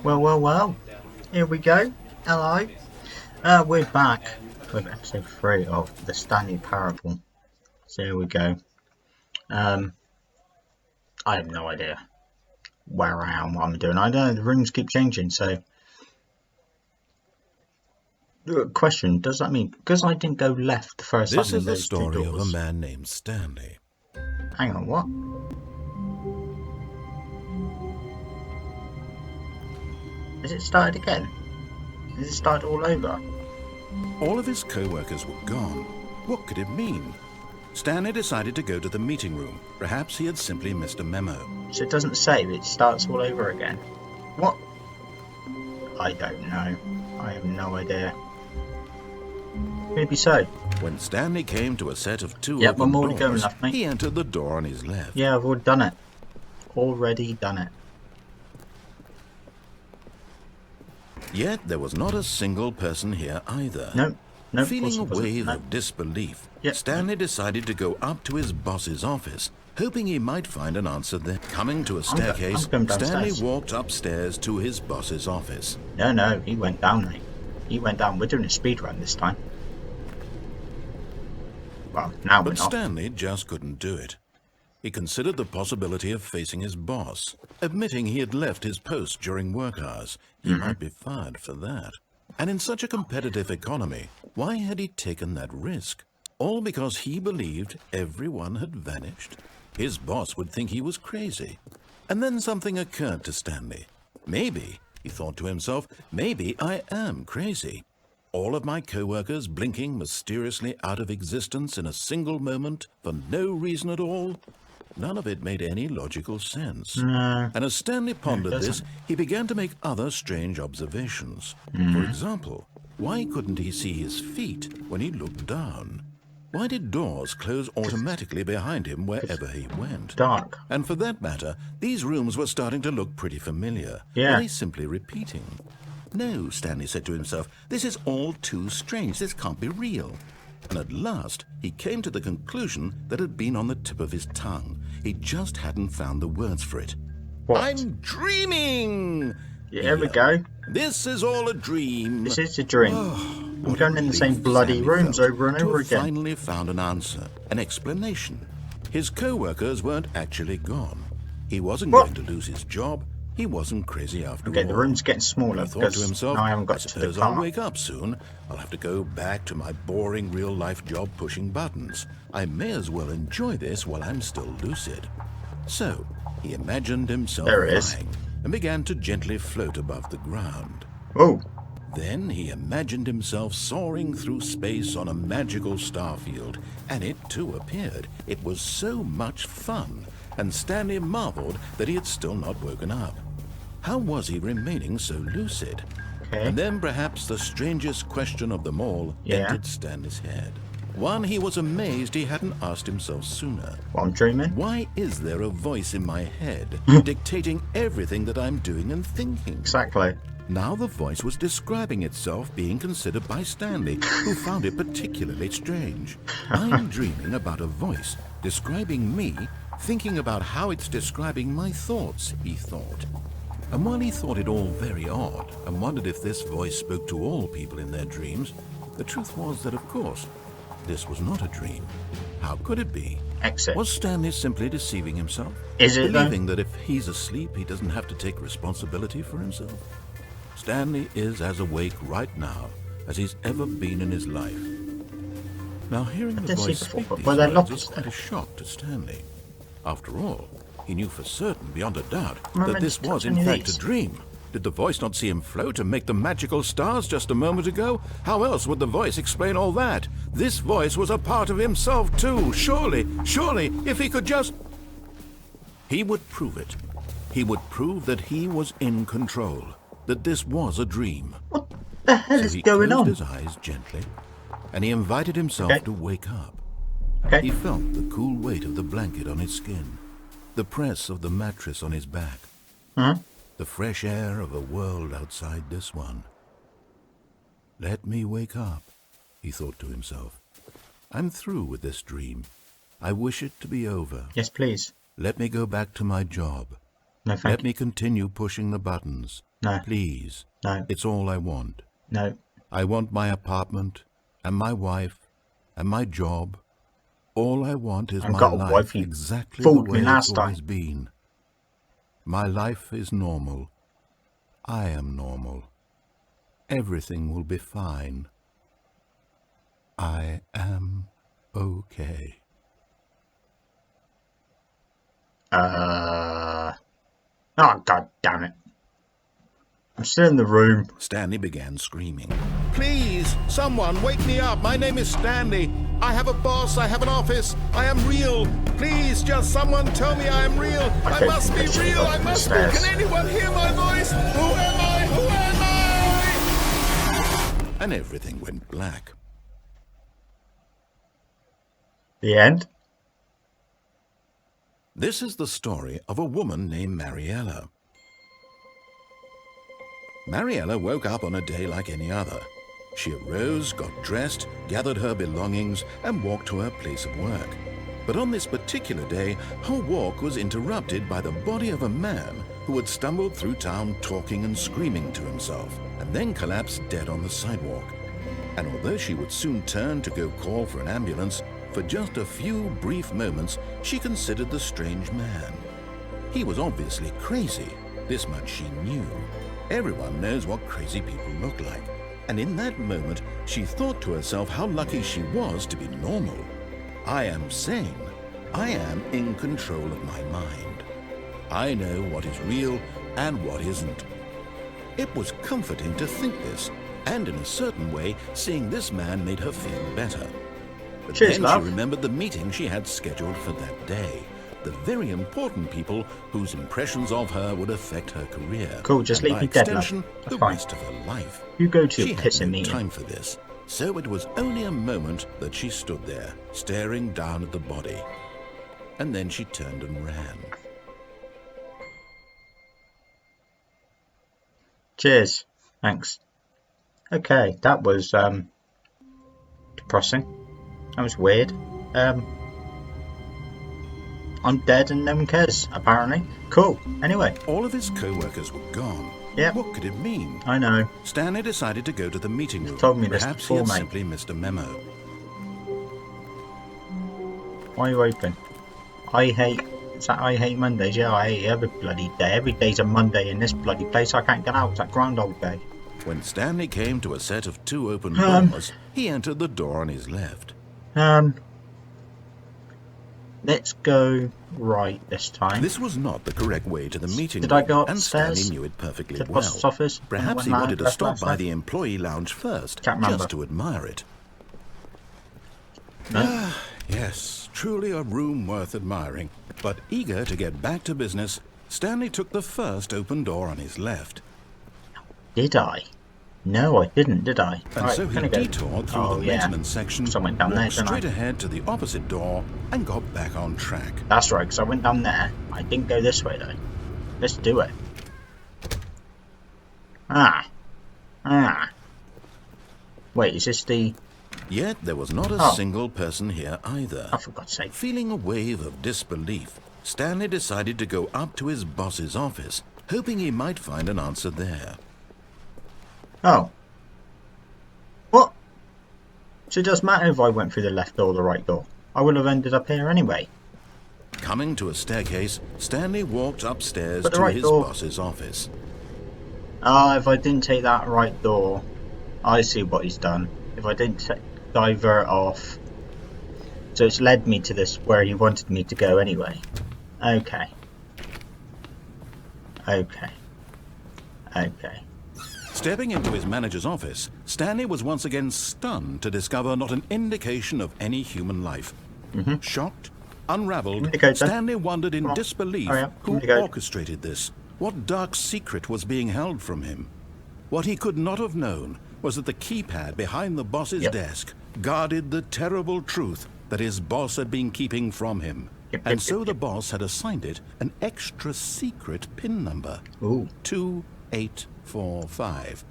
Well. Here we go. Hello. We're back with episode 3 of the Stanley Parable. So here we go. I have no idea where I am, what I'm doing. I don't know, the rooms keep changing, so... Question, does that mean, because I didn't go left the first time This is the story of a doors, man named Stanley. Hang on, what? Has it started again? Has it started all over? All of his co-workers were gone. What could it mean? Stanley decided to go to the meeting room. Perhaps he had simply missed a memo. So it doesn't save, it starts all over again. What? I don't know. I have no idea. Maybe so. When Stanley came to a set of two Yep, I'm open already going doors, left, mate. he entered the door on his left. Yeah, I've already done it. Already done it. Yet there was not a single person here either. No. Feeling a wave of disbelief, Yep. Stanley decided to go up to his boss's office, hoping he might find an answer there. Coming to a staircase, I'm going downstairs. Stanley walked upstairs to his boss's office. No, he went down, mate. He went down. We're doing a speed run this time. Well, now we're But not. Stanley just couldn't do it. He considered the possibility of facing his boss, admitting he had left his post during work hours. He might be fired for that. And in such a competitive economy, why had he taken that risk? All because he believed everyone had vanished? His boss would think he was crazy. And then something occurred to Stanley. Maybe, he thought to himself, maybe I am crazy. All of my co-workers blinking mysteriously out of existence in a single moment for no reason at all? None of it made any logical sense. No. And as Stanley pondered this, he began to make other strange observations. For example, why couldn't he see his feet when he looked down? Why did doors close automatically behind him wherever he went? Dark. And for that matter, these rooms were starting to look pretty familiar. Yeah. Were they simply repeating? No, Stanley said to himself, this is all too strange. This can't be real. And at last, he came to the conclusion that had been on the tip of his tongue. He just hadn't found the words for it. What? I'm dreaming! Yeah, here we go. This is all a dream. This is a dream. I'm going in the same bloody rooms over and over again. Finally found an answer, an explanation. His co-workers weren't actually gone. He wasn't going to lose his job. He wasn't crazy after all. Okay, the room's getting smaller He thought to because himself, now I haven't got I to the suppose I'll car. wake up soon. I'll have to go back to my boring real-life job pushing buttons. I may as well enjoy this while I'm still lucid. So, he imagined himself flying and began to gently float above the ground. Oh, Then he imagined himself soaring through space on a magical starfield, and it too appeared. It was so much fun, and Stanley marveled that he had still not woken up. How was he remaining so lucid? okay. And then perhaps the strangest question of them all entered Stanley's head. One he was amazed he hadn't asked himself sooner. What, I'm dreaming? Why is there a voice in my head dictating everything that I'm doing and thinking? Exactly. Now the voice was describing itself being considered by Stanley, who found it particularly strange. I'm dreaming about a voice describing me, thinking about how it's describing my thoughts, he thought. And while he thought it all very odd and wondered if this voice spoke to all people in their dreams, the truth was that, of course, this was not a dream. How could it be? Exit. Was Stanley simply deceiving himself? Is it, though? Believing that if he's asleep, he doesn't have to take responsibility for himself? Stanley is as awake right now as he's ever been in his life. Now, hearing the didn't see voice before, speak but these were there words locks was quite there? a shock to Stanley. After all, he knew for certain, beyond a doubt, Remember that this to was touch in any of fact these? a dream. Did the voice not see him float and make the magical stars just a moment ago? How else would the voice explain all that? This voice was a part of himself too. Surely, if he could just... He would prove it. He would prove that he was in control, that this was a dream. What the hell is going on? He closed his eyes gently, and he invited himself to wake up. Okay. He felt the cool weight of the blanket on his skin, the press of the mattress on his back, the fresh air of a world outside this one. Let me wake up, he thought to himself. I'm through with this dream. I wish it to be over. Yes, please. Let me go back to my job. No, Let thank you. me continue pushing the buttons. No, Please. no, It's all I want. no. I want my apartment, and my wife, and my job. All I want is I've my got a wife. life You exactly the fooled me way it's last time. always been. My life is normal. I am normal. Everything will be fine. I am okay. Oh, God damn it. I'm still in the room. Stanley began screaming. Please, someone, wake me up. My name is Stanley. I have a boss. I have an office. I am real. Please, just someone tell me I am real. I must be real. I must be. Can anyone hear my voice? Who am I? Who am I? And everything went black. The end? This is the story of a woman named Mariella. Mariella woke up on a day like any other. She arose, got dressed, gathered her belongings, and walked to her place of work. But on this particular day, her walk was interrupted by the body of a man who had stumbled through town talking and screaming to himself, and then collapsed dead on the sidewalk. And although she would soon turn to go call for an ambulance, for just a few brief moments, she considered the strange man. He was obviously crazy. This much she knew. Everyone knows what crazy people look like. And in that moment, she thought to herself how lucky she was to be normal. I am sane. I am in control of my mind. I know what is real and what isn't. It was comforting to think this, and in a certain way, seeing this man made her feel better. But Cheers, then love. she remembered the meeting she had scheduled for that day. The very important people whose impressions of her would affect her career. Cool, just and leave by me dead, love. extension, That's the fine. rest of her life. You go to She your had pissing no meeting. time for this, so it was only a moment that she stood there, staring down at the body. And then she turned and ran. Cheers. Thanks. Okay, that was depressing. That was weird. I'm dead and no one cares, apparently. Cool. Anyway. All of his co-workers were gone. Yep. What could it mean? I know. Stanley decided to go to the meeting room. told me this Perhaps before, he had mate. simply missed a memo. Why are you open? I hate Mondays. Yeah, I hate every bloody day. Every day's a Monday in this bloody place. I can't get out. It's that Groundhog Day. When Stanley came to a set of two open doors, he entered the door on his left. Let's go right this time. This was not the correct way to the meeting Did room, I go and upstairs Stanley knew it perfectly to the well. post office? Perhaps he wanted to stop by the employee lounge first, Can't remember. just to admire it. No? Yes, truly a room worth admiring. But eager to get back to business, Stanley took the first open door on his left. Did I? No, I didn't, did I? And Right, so he gonna go- detoured through Oh, the yeah. maintenance section, So I went down there, walked didn't I? straight ahead to the opposite door, and got back on track. That's right, because I went down there. I didn't go this way, though. Let's do it. Ah. Wait, is this the... Yet there was not a Oh. single person here either. Oh, for God's sake. Feeling a wave of disbelief, Stanley decided to go up to his boss's office, hoping he might find an answer there. Oh. What? So it doesn't matter if I went through the left door or the right door. I would have ended up here anyway. Coming to a staircase, Stanley walked upstairs But the to right his door. boss's office. Ah, if I didn't take that right door, I see what he's done. If I didn't divert off. So it's led me to this where he wanted me to go anyway. Okay. Stepping into his manager's office, Stanley was once again stunned to discover not an indication of any human life. Shocked, unraveled, Indicator. Stanley wondered in Come on. disbelief Hurry up. who Indicator. orchestrated this. What dark secret was being held from him? What he could not have known was that the keypad behind the boss's Yep. desk guarded the terrible truth that his boss had been keeping from him. And so the boss had assigned it an extra secret PIN number. Ooh. 2845.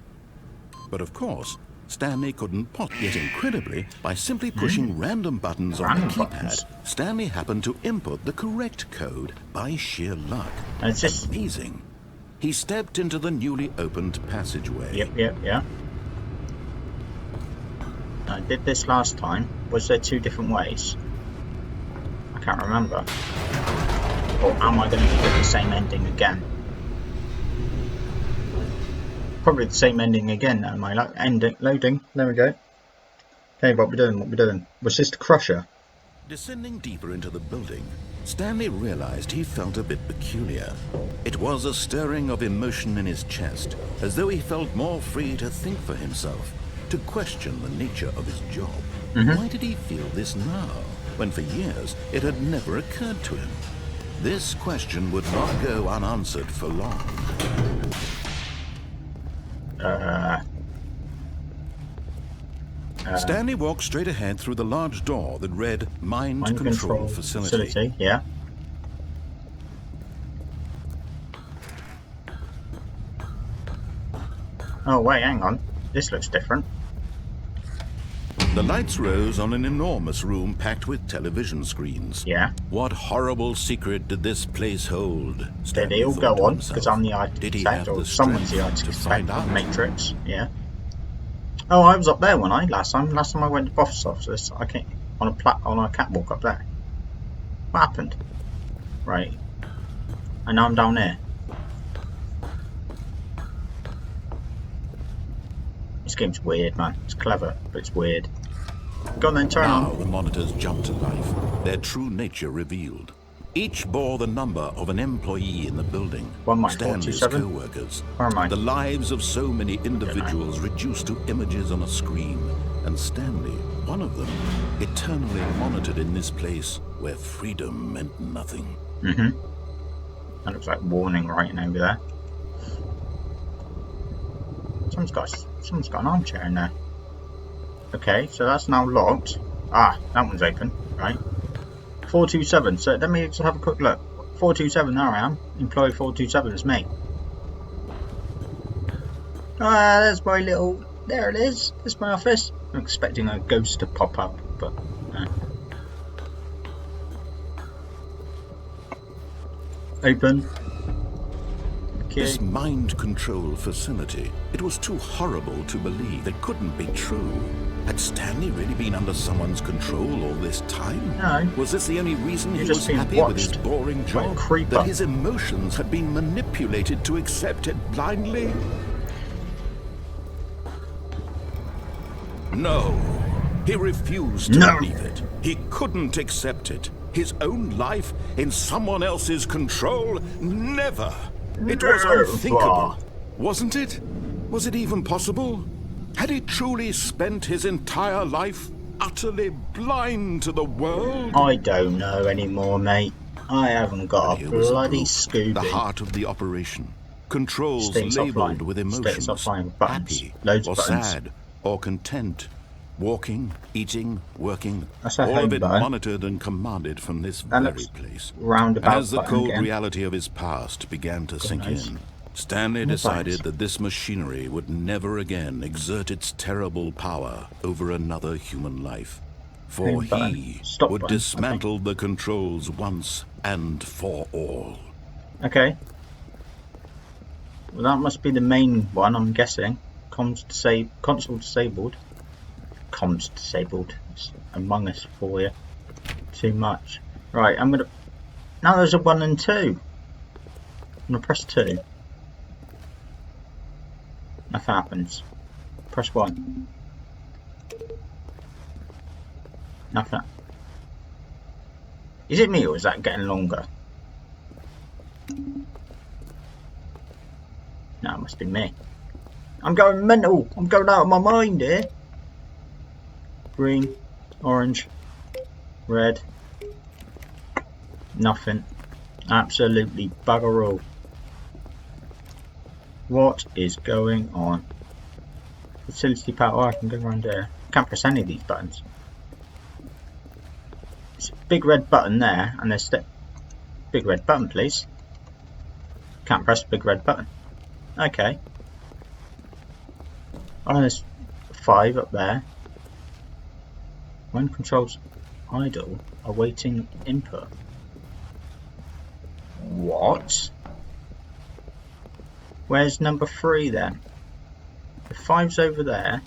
But of course, Stanley couldn't pot. Yet incredibly, by simply pushing random buttons on the Random keypad, buttons. Stanley happened to input the correct code by sheer luck. And it's just... Amazing. He stepped into the newly opened passageway. Yep. I did this last time. Was there 2 different ways? I can't remember. Or am I going to get the same ending again? Probably the same ending again. Am I like ending loading? There we go. Okay, what we doing? Was this the crusher? Descending deeper into the building, Stanley realized he felt a bit peculiar. It was a stirring of emotion in his chest, as though he felt more free to think for himself, to question the nature of his job. Why did he feel this now, when for years it had never occurred to him? This question would not go unanswered for long. Stanley walked straight ahead through the large door that read Mind Control Facility. Yeah. Oh wait, hang on. This looks different. The lights rose on an enormous room packed with television screens. Yeah. What horrible secret did this place hold? Did Stanley they all thought go to on? himself. Because I'm the Did he architect, have or the someone's the strength to find architect of out? Matrix. Yeah. Oh, I was up there when last time I went to boss's office. I came on a catwalk up there. What happened? Right. And now I'm down here. This game's weird, man. It's clever, but it's weird. Go on then, turn Now on. the monitors jumped to life, their true nature revealed. Each bore the number of an employee in the building. One mic, Stanley's 427. co-workers. Where am I? The lives of so many individuals reduced to images on a screen. And Stanley, one of them, eternally monitored in this place where freedom meant nothing. That looks like warning writing over there. Someone's got an armchair in there. Okay, so that's now locked. Ah, that one's open, right? 427, so let me just have a quick look. 427, there I am. Employee 427 is me. Ah, there's my little... There it is. There's my office. I'm expecting a ghost to pop up, but... Open. Okay. This mind control facility, it was too horrible to believe. It couldn't be true. Had Stanley really been under someone's control all this time? No. Was this the only reason he You're was just being happy with his watched boring by a job? creeper. That his emotions had been manipulated to accept it blindly? No. He refused to believe it. He couldn't accept it. His own life in someone else's control? Never. It was unthinkable. Wasn't it? Was it even possible? Had he truly spent his entire life utterly blind to the world? I don't know anymore, mate. I haven't got a Here was bloody proof, Scooby. the heart of the operation. Controls Stays labeled offline. with Stays emotions. offline. Buttons. Happy Loads or of buttons. sad or content. Walking, eating, working. That's a all home of it button. monitored and commanded from this That very looks place. roundabout As the button cold again. reality of his past began to sink nice. in, Stanley More decided buttons. that this machinery would never again exert its terrible power over another human life. For Home button. he Stop would button, dismantle the controls once and for all. Okay. Well, that must be the main one, I'm guessing. Console disabled. Comms disabled. It's Among Us for you. Too much. Right, I'm gonna... Now there's a 1 and 2. I'm gonna press 2. Nothing happens. Press 1. Nothing. Is it me or is that getting longer? No, it must be me. I'm going mental. I'm going out of my mind here. Green, orange, red. Nothing. Absolutely bugger all. What is going on? Facility power. Oh, I can go around there. Can't press any of these buttons. It's a big red button there, and there's big red button, please. Can't press the big red button. Okay. Oh, there's 5 up there. When controls idle, awaiting input. What? Where's number 3 then? The 5's over there.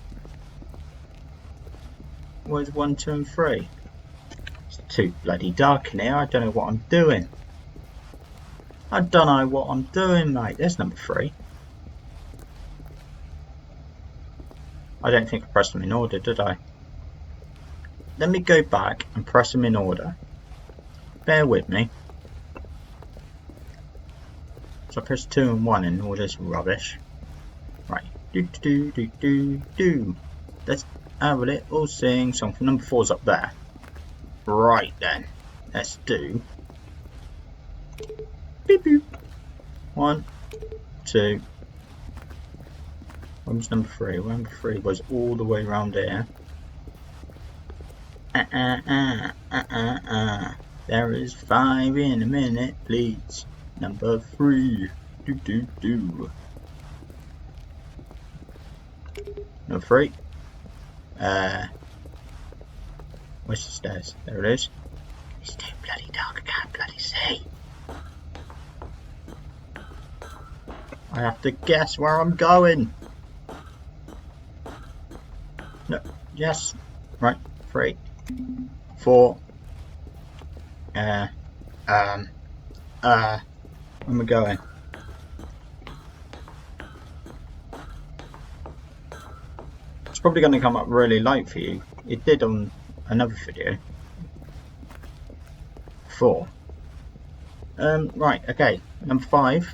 Where's 1, 2 and 3? It's too bloody dark in here. I don't know what I'm doing. I don't know what I'm doing, mate. There's number 3. I don't think I pressed them in order, did I? Let me go back and press them in order. Bear with me. So I press 2 and 1 in all this rubbish. Right. Do. Let's have a little sing song. Number 4's up there. Right then. Let's do. Beep boop. 1, 2. Where was number 3? Number 3 was all the way around here. There is 5 in a minute, please. Number 3. Do. Number 3. Where's the stairs? There it is. It's too bloody dark, I can't bloody see. I have to guess where I'm going. No, yes. Right, 3, 4. Where am I going? It's probably going to come up really light for you. It did on another video. 4. Right, okay. Number 5.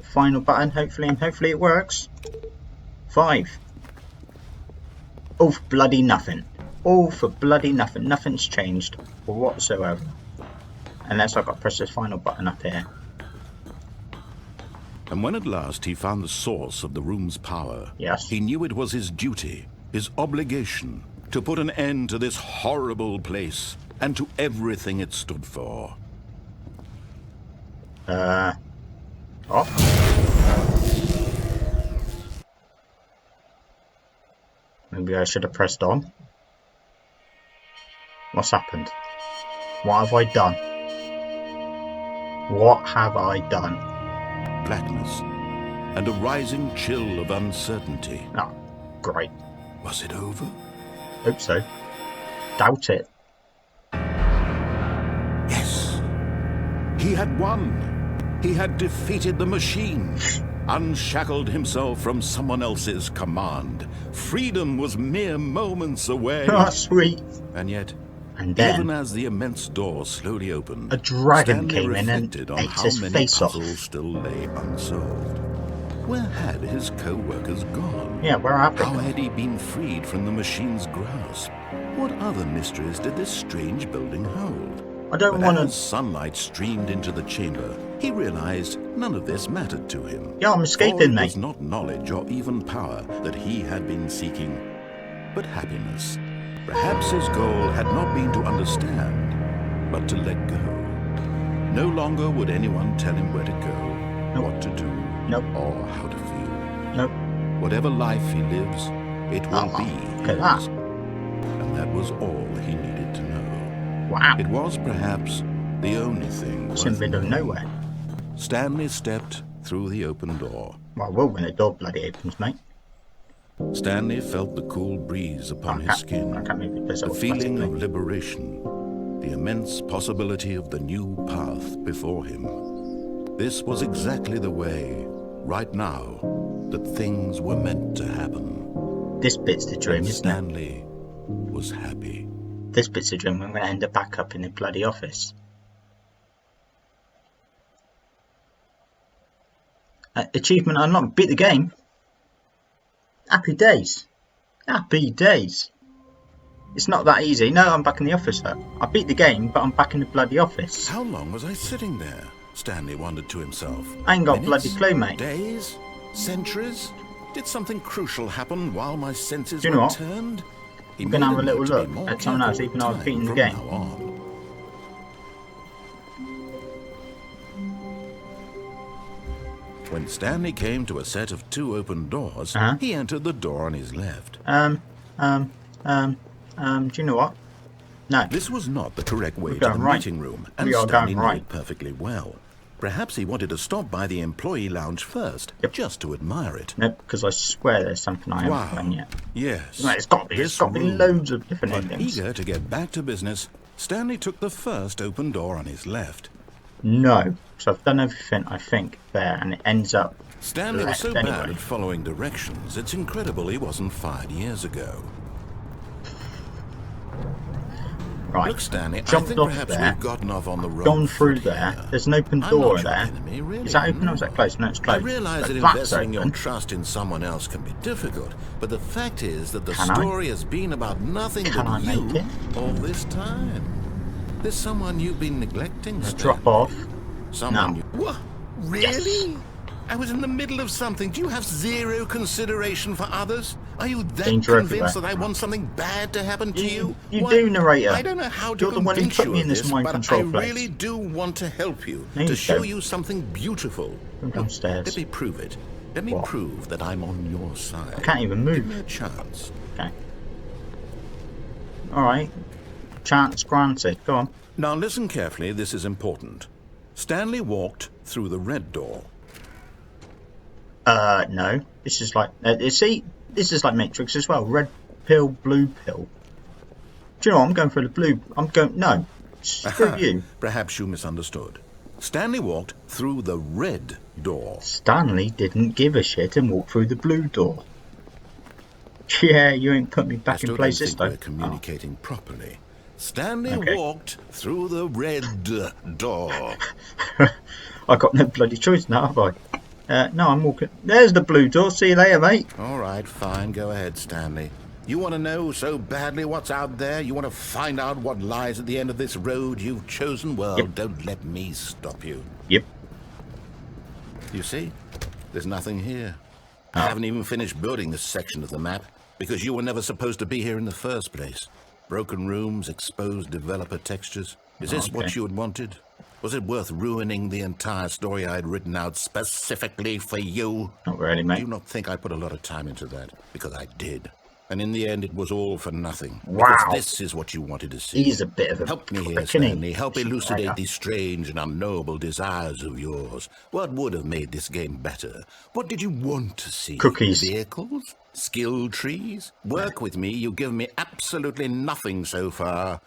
Final button, hopefully it works. 5. All for bloody nothing. All for bloody nothing. Nothing's changed whatsoever. Unless I've got to press this final button up here. And when at last he found the source of the room's power, Yes. he knew it was his duty, his obligation, to put an end to this horrible place and to everything it stood for. Off. Maybe I should have pressed on. What's happened? What have I done? What have I done? Blackness and a rising chill of uncertainty. Oh, great. Was it over? Hope so. Doubt it. Yes. He had won. He had defeated the machine, unshackled himself from someone else's command. Freedom was mere moments away. Oh, sweet. And yet, And then, even as the immense door slowly opened, a dragon Stanley came in and reflected on ate how his many face off. puzzles still lay unsolved. Where had his co-workers gone? Yeah, where have they How gone? had he been freed from the machine's grasp? What other mysteries did this strange building hold? I don't But want as to... sunlight streamed into the chamber, he realized none of this mattered to him. Yeah, I'm For escaping, it mate. was not knowledge or even power that he had been seeking, but happiness. Perhaps his goal had not been to understand, but to let go. No longer would anyone tell him where to go, Nope. what to do, Nope. or how to feel. Nope. Whatever life he lives, it will Oh, be look at that. his. And that was all he needed to know. Wow. It was perhaps the only thing It's in the worth middle of knowing. nowhere. Stanley stepped through the open door. Well, I will when the door bloody opens, mate. Stanley felt the cool breeze upon his I skin, can't move it this the feeling of automatically. liberation, the immense possibility of the new path before him. This was exactly the way, right now, that things were meant to happen. This bit's the dream, And isn't it? Stanley was happy. This bit's the dream. I'm going to end up back up in the bloody office. Achievement unlocked. Beat the game. Happy days. Happy days. It's not that easy. No, I'm back in the office though. I beat the game, but I'm back in the bloody office. How long was I sitting there? Stanley wondered to himself. I ain't got a Minutes? bloody clue, mate. Days? Centuries? Did something crucial happen while my senses Do you know were what? turned? He I'm going to made have a little note to be look more at someone else, careful even though I've time beaten the from game. now on. When Stanley came to a set of 2 open doors, Uh-huh. he entered the door on his left. Do you know what? No, This was not the correct way we're to the going right. meeting room, and We are Stanley going knew right. it perfectly well. Perhaps he wanted to stop by the employee lounge first, Yep. just to admire it. Nope, because I swear there's something I haven't Wow. done yet. Yes. Right, it's got to be. It's This got to be room. loads of different But endings. eager to get back to business, Stanley took the first open door on his left. No, so I've done everything I think there, and it ends up Stanley was left so anyway. bad at following directions, it's incredible he wasn't fired years ago. Right, Look, Stanley, I jumped think off perhaps there, we've gotten off on the wrong gone through foot there. here. There's an open I'm door not your there. enemy, really. Is that open or is that closed? No, it's I closed. realize So that that's investing your open. trust in someone else can be difficult, but the fact is that the Can I? story has been about nothing Can I but make you it? all this time. There's someone you've been neglecting, Drop Stanley. off. Someone No. you... What? Really? I was in the middle of something. Do you have zero consideration for others? Are you that Danger convinced everywhere. that I want something bad to happen to you? You Why- do, narrator. I don't know how to You're the one who convince put you me of in this mind but control I place. really do want to help you, No, to you show don't. you something beautiful. From downstairs. Let me prove it. Let me What? prove that I'm on your side. I can't even Give me move. a chance. Okay. Alright. Chance granted. Go on. Now listen carefully, this is important. Stanley walked through the red door. No. This is like... see? This is like Matrix as well. Red pill, blue pill. Do you know what? I'm going for the blue... I'm going... No. Screw you. Perhaps you misunderstood. Stanley walked through the red door. Stanley didn't give a shit and walked through the blue door. Yeah, you ain't put me I back still in place don't this think time. we're communicating properly. Stanley Okay. walked through the red door. I got no bloody choice now, have I? No, I'm walking. There's the blue door. See you later, mate. All right, fine. Go ahead, Stanley. You want to know so badly what's out there? You want to find out what lies at the end of this road you've chosen? Well, Yep. don't let me stop you. Yep. You see? There's nothing here. I haven't even finished building this section of the map because you were never supposed to be here in the first place. Broken rooms, exposed developer textures. Is this what Okay. you had wanted? Was it worth ruining the entire story I had written out specifically for you? Not really, Do mate. you not think I put a lot of time into that? Because I did. And in the end, it was all for nothing. Wow. Because this is what you wanted to see. He's a bit of a Help me here, prick, isn't he? Stanley. Help elucidate Yeah. these strange and unknowable desires of yours. What would have made this game better? What did you want to see? Cookies. Vehicles? Skill trees? Work with me. You've given me absolutely nothing so far.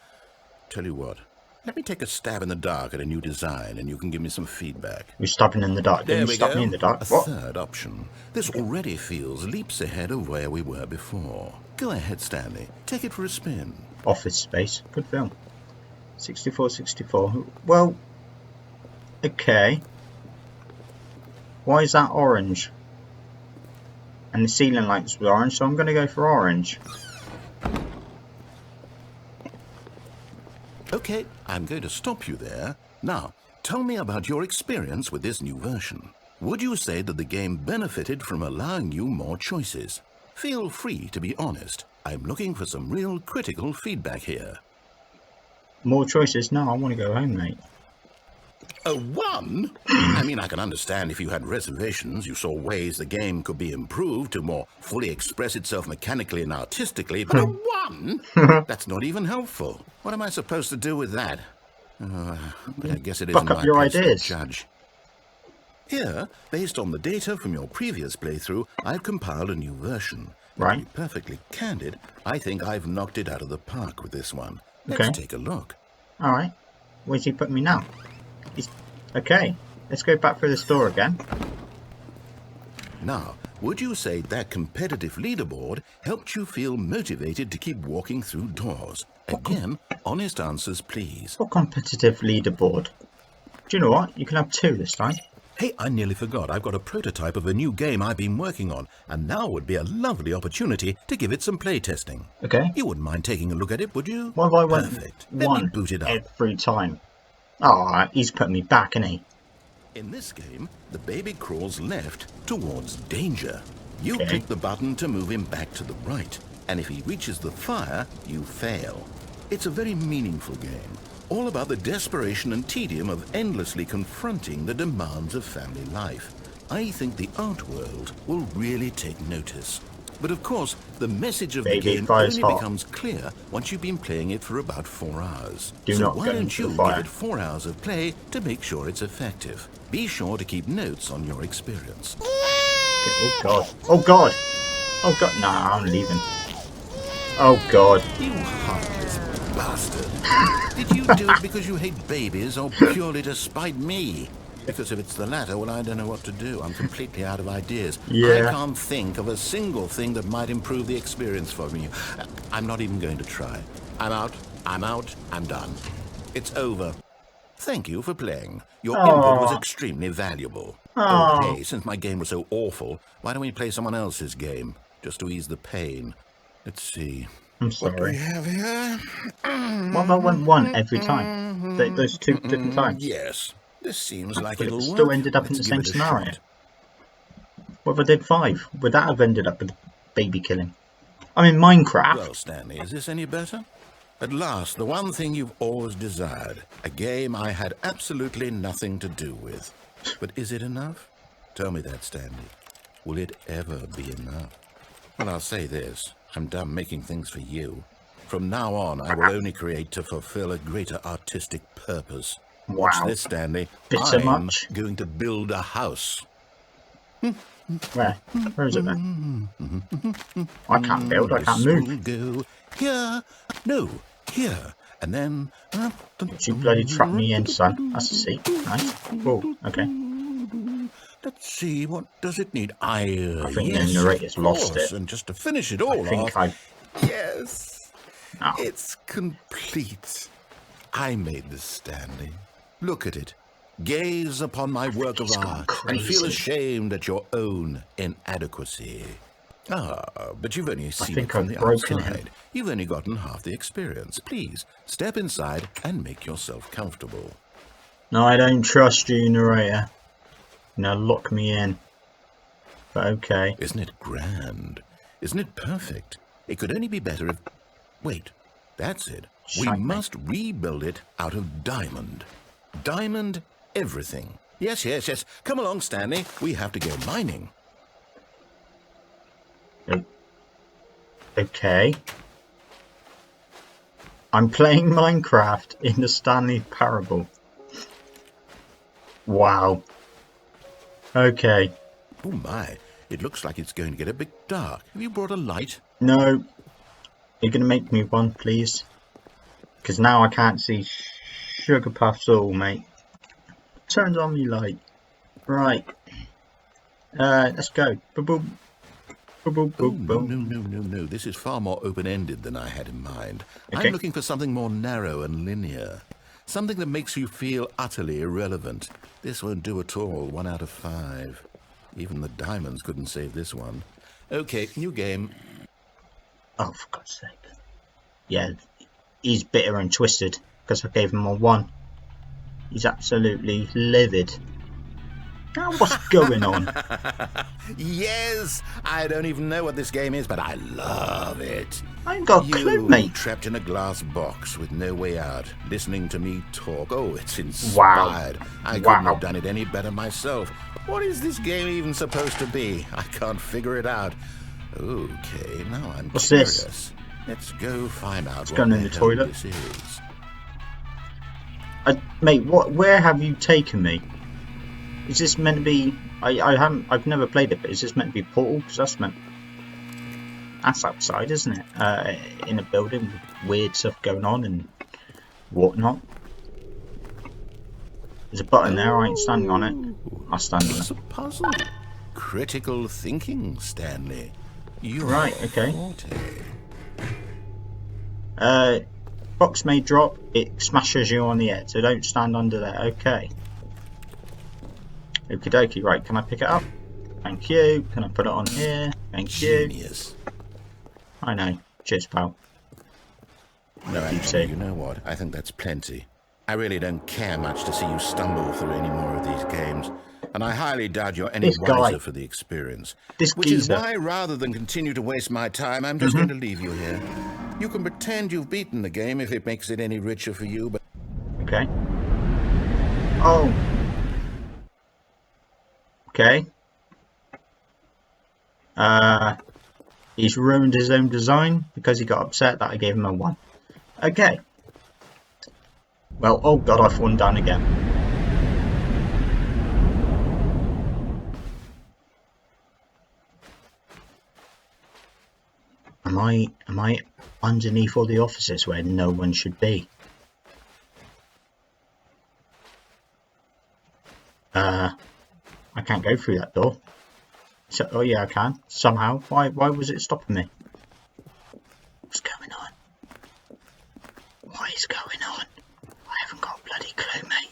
Tell you what. Let me take a stab in the dark at a new design, and you can give me some feedback. We're stopping in the dark. There Didn't you we stop go. me in the dark? A What? third option. This already feels leaps ahead of where we were before. Go ahead, Stanley. Take it for a spin. Office Space. Good film. 64. Well, okay. Why is that orange? And the ceiling lights were orange, so I'm going to go for orange. Okay, I'm going to stop you there. Now, tell me about your experience with this new version. Would you say that the game benefited from allowing you more choices? Feel free to be honest. I'm looking for some real critical feedback here. More choices? No, I want to go home, mate. A one? I mean, I can understand if you had reservations, you saw ways the game could be improved to more fully express itself mechanically and artistically, but a one? That's not even helpful. What am I supposed to do with that? But I guess it isn't Buck up my your place to ideas. judge. Here, based on the data from your previous playthrough, I've compiled a new version. Now, Right. to be perfectly candid, I think I've knocked it out of the park with this one. Let's Okay. take a look. Alright. Where's he putting me now? He's... Okay. Let's go back through the store again. Now, would you say that competitive leaderboard helped you feel motivated to keep walking through doors? Again, honest answers, please. What competitive leaderboard? Do you know what? You can have two this time. Hey, I nearly forgot. I've got a prototype of a new game I've been working on, and now would be a lovely opportunity to give it some playtesting. Okay. You wouldn't mind taking a look at it, would you? What if I went Perfect. Let me one boot it up. every time? Alright, he's putting me back, isn't he? In this game, the baby crawls left towards danger. You Okay. click the button to move him back to the right, and if he reaches the fire, you fail. It's a very meaningful game, all about the desperation and tedium of endlessly confronting the demands of family life. I think the art world will really take notice. But of course, the message of the Baby, game fire's only hot. becomes clear once you've been playing it for about 4 hours. Do So not why go don't into the you fire. give it 4 hours of play to make sure it's effective? Be sure to keep notes on your experience. Okay. Oh god. Oh god. Oh god. Nah, I'm leaving. Oh god. You heartless bastard. Did you do it because you hate babies or purely to spite me? Because if it's the latter, well, I don't know what to do. I'm completely out of ideas. I Yeah. can't think of a single thing that might improve the experience for you. I'm not even going to try. I'm out. I'm done. It's over. Thank you for playing. Your input was Oh. extremely valuable. Oh, Oh. hey, since my game was so awful, why don't we play someone else's game? Just to ease the pain. Let's see. I'm What do we sorry. have here? What if I went one every time? Those 2 different times. Yes. This seems like But it it'll still work. ended up in Let's the give same it a scenario. shot. What if I did 5? Would that have ended up with baby killing? I'm in Minecraft. Well, Stanley, is this any better? At last, the one thing you've always desired. A game I had absolutely nothing to do with. But is it enough? Tell me that, Stanley. Will it ever be enough? Well, I'll say this. I'm done making things for you. From now on, I will only create to fulfill a greater artistic purpose. Watch Wow. this, Stanley. Bit so I'm much. going to build a house. Where? Where is it then? I can't build, I can't This move. will go here. No, here. And then... You bloody trapped me in, son. That's a seat. Nice. Oh, okay. Let's see, what does it need? I think Yes, the narrator's of lost course. it. And just to finish it I all think off... Yes, Oh. it's complete. I made this, Stanley. Look at it. Gaze upon my work of He's gone art and feel crazy. ashamed at your own inadequacy. Ah, but you've only seen it think from I've the broken him. outside. You've only gotten half the experience. Please, step inside and make yourself comfortable. No, I don't trust you, narrator. Now lock me in. But okay. Isn't it grand? Isn't it perfect? It could only be better if... Wait, that's it. We Shite, mate. must rebuild it out of diamond. Diamond everything. Yes, yes, yes. Come along, Stanley. We have to go mining. Okay. I'm playing Minecraft in the Stanley Parable. Wow. Okay. Oh my, it looks like it's going to get a bit dark. Have you brought a light? No. You're going to make me one, please? Because now I can't see Sugar Puffs all, mate. Turns on me light. Right. Let's go. Boom, boom. Boom, boom, Oh, boom, no, boom. no, no, no, no. This is far more open-ended than I had in mind. Okay. I'm looking for something more narrow and linear. Something that makes you feel utterly irrelevant. This won't do at all. 1 out of 5. Even the diamonds couldn't save this one. Okay, new game. Oh, for God's sake. Yeah, he's bitter and twisted because I gave him a 1. He's absolutely livid. Now, what's going on? Yes! I don't even know what this game is, but I love it. I ain't got a clue, mate. Trapped in a glass box with no way out, listening to me talk. Oh, it's inspired. I couldn't have done it any better myself. What is this game even supposed to be? I can't figure it out. Okay, now I'm What's curious. this? Let's go find out what going the in the hell toilet. this is. Mate, where have you taken me? Is this meant to be... I've never played it, but is this meant to be Portal? Because that's outside, isn't it? In a building with weird stuff going on and whatnot. There's a button there, I ain't standing on it. I'll stand on It's it. a puzzle. Critical thinking, Stanley. You're Right, okay. forte. Box may drop, it smashes you on the head, so don't stand under there, okay. Okie dokie, right, can I pick it up? Thank you. Can I put it on here? Thank you. Genius. I know. Cheers, pal. No, Keep actually, safe. you know what? I think that's plenty. I really don't care much to see you stumble through any more of these games, and I highly doubt you're any This guy. wiser for the experience. This Which is geezer. why, rather than continue to waste my time, I'm just going to leave you here. You can pretend you've beaten the game if it makes it any richer for you, but... Okay. Oh. Okay. He's ruined his own design because he got upset that I gave him a 1. Okay. Well, oh god, I've fallen down again. Am I underneath all the offices where no one should be? I can't go through that door. So, oh yeah, I can. Somehow. Why was it stopping me? What's going on? What is going on? I haven't got a bloody clue, mate.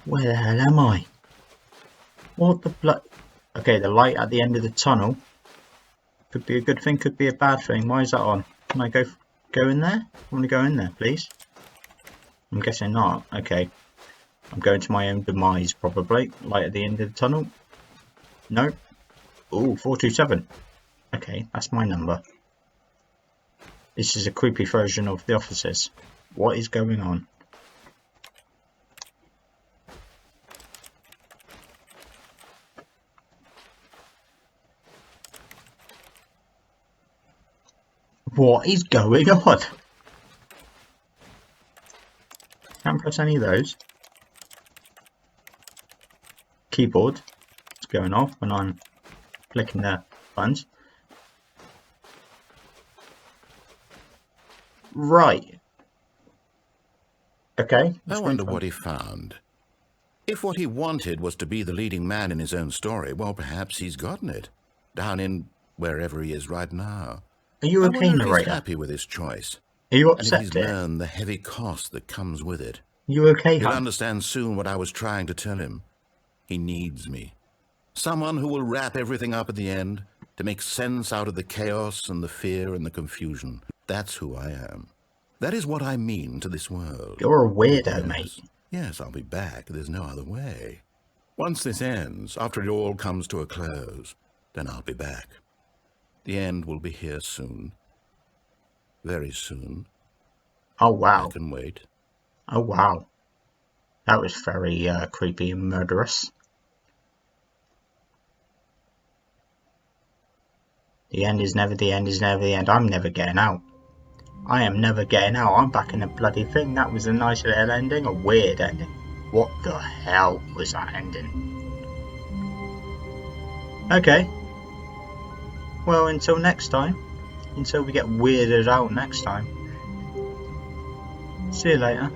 Where the hell am I? What the blood? Okay, the light at the end of the tunnel. Could be a good thing, could be a bad thing. Why is that on? Can I go in there? I want to go in there, please. I'm guessing not. Okay. I'm going to my own demise, probably. Light at the end of the tunnel. No. Ooh, 427. Okay, that's my number. This is a creepy version of the offices. What is going on? What is going on? Can't press any of those. Keyboard is going off when I'm clicking the buttons. Right. Okay. I wonder what he found. If what he wanted was to be the leading man in his own story, well, perhaps he's gotten it. Down in wherever he is right now. Are you okay, narrator? narrator? He's happy with his choice. Are you And if upset, he's dear? learned the heavy cost that comes with it. You okay, He'll hon? understand soon what I was trying to tell him. He needs me. Someone who will wrap everything up at the end, to make sense out of the chaos and the fear and the confusion. That's who I am. That is what I mean to this world. You're a weirdo, Yes. mate. Yes, I'll be back. There's no other way. Once this ends, after it all comes to a close, then I'll be back. The end will be here soon. Very soon. Oh wow. I can wait. Oh wow. That was very creepy and murderous. The end is never the end is never the end. I'm never getting out. I am never getting out. I'm back in the bloody thing. That was a nice little ending, a weird ending. What the hell was that ending? Okay. Well, until next time. Until we get weirded out next time. See you later.